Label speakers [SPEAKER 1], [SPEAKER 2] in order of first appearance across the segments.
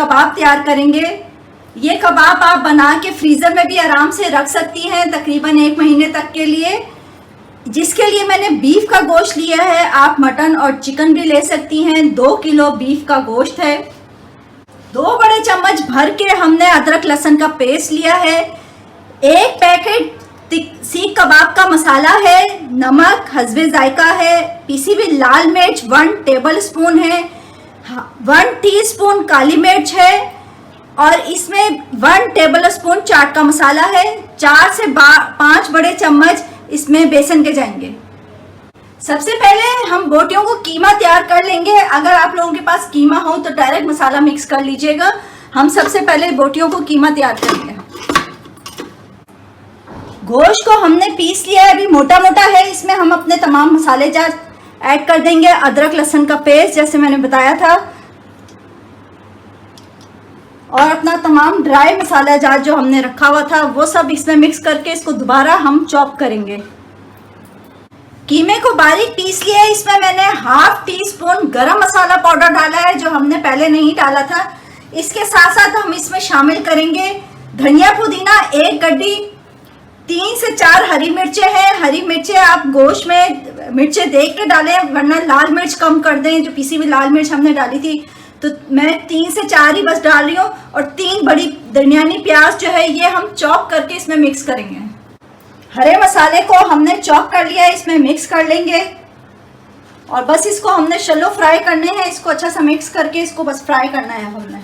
[SPEAKER 1] कबाब तैयार करेंगे। ये कबाब आप बना के फ्रीज़र में भी आराम से रख सकती हैं तकरीबन 1 महीने तक के लिए। जिसके लिए मैंने बीफ का गोश्त लिया है, आप मटन और चिकन भी ले सकती हैं। 2 किलो बीफ का गोश्त है। 2 बड़े चम्मच भर के हमने अदरक लहसुन का पेस्ट लिया है। 1 पैकेट सीख कबाब का मसाला है। नमक हस्बे जायका है। पीसी हुई लाल मिर्च 1 टेबल स्पून है। 1 टीस्पून काली मिर्च है और इसमें 1 टेबल स्पून चाट का मसाला है। 4 से 5 बड़े चम्मच इसमें बेसन के जाएंगे। सबसे पहले हम बोटियों को कीमा तैयार कर लेंगे। अगर आप लोगों के पास कीमा हो तो डायरेक्ट मसाला मिक्स कर लीजिएगा। हम सबसे पहले बोटियों को कीमा तैयार करेंगे। गोश्त को हमने पीस लिया है, अभी मोटा मोटा है। इसमें हम अपने तमाम मसाले जार ऐड कर देंगे। अदरक लहसुन का पेस्ट जैसे मैंने बताया था, और अपना तमाम ड्राई मसाला जार जो हमने रखा हुआ था वो सब इसमें मिक्स करके इसको दोबारा हम चॉप करेंगे। कीमे को बारीक पीस लिया है। इसमें मैंने 1/2 टीस्पून गरम मसाला पाउडर डाला है जो हमने पहले नहीं डाला था। इसके साथ साथ हम इसमें शामिल करेंगे धनिया पुदीना 1 गड्डी, 3 से 4 हरी मिर्चें हैं। हरी मिर्चें आप गोश्त में मिर्चें देख के डालें, वरना लाल मिर्च कम कर दें। जो पीसी हुई लाल मिर्च हमने डाली थी तो मैं 3 से 4 ही बस डाल रही हूँ। और 3 बड़ी दरमियानी प्याज जो है ये हम चॉप करके इसमें मिक्स करेंगे। हरे मसाले को हमने चॉप कर लिया है, इसमें मिक्स कर लेंगे और बस इसको हमने शैलो फ्राई करने हैं। इसको अच्छा सा मिक्स करके इसको बस फ्राई करना है हमने।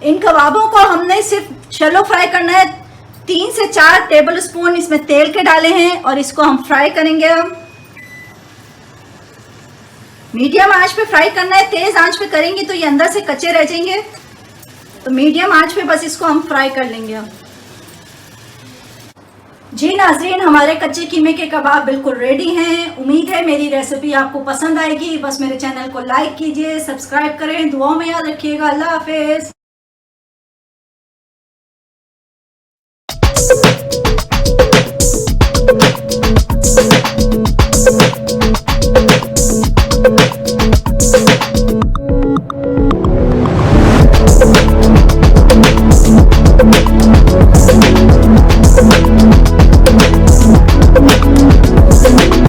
[SPEAKER 1] इन कबाबों को हमने सिर्फ शैलो फ्राई करना है। 3 से 4 टेबल स्पून इसमें तेल के डाले हैं और इसको हम फ्राई करेंगे। हम मीडियम आंच पे फ्राई करना है। तेज आंच पे करेंगे तो ये अंदर से कच्चे रह जाएंगे, तो मीडियम आंच पे बस इसको हम फ्राई कर लेंगे। हम जी नाजरीन, हमारे कच्चे कीमे के कबाब बिल्कुल रेडी हैं। उम्मीद है मेरी रेसिपी आपको पसंद आएगी। बस मेरे चैनल को लाइक कीजिए, सब्सक्राइब करें, दुआओं में याद रखिएगा। अल्लाह हाफिज।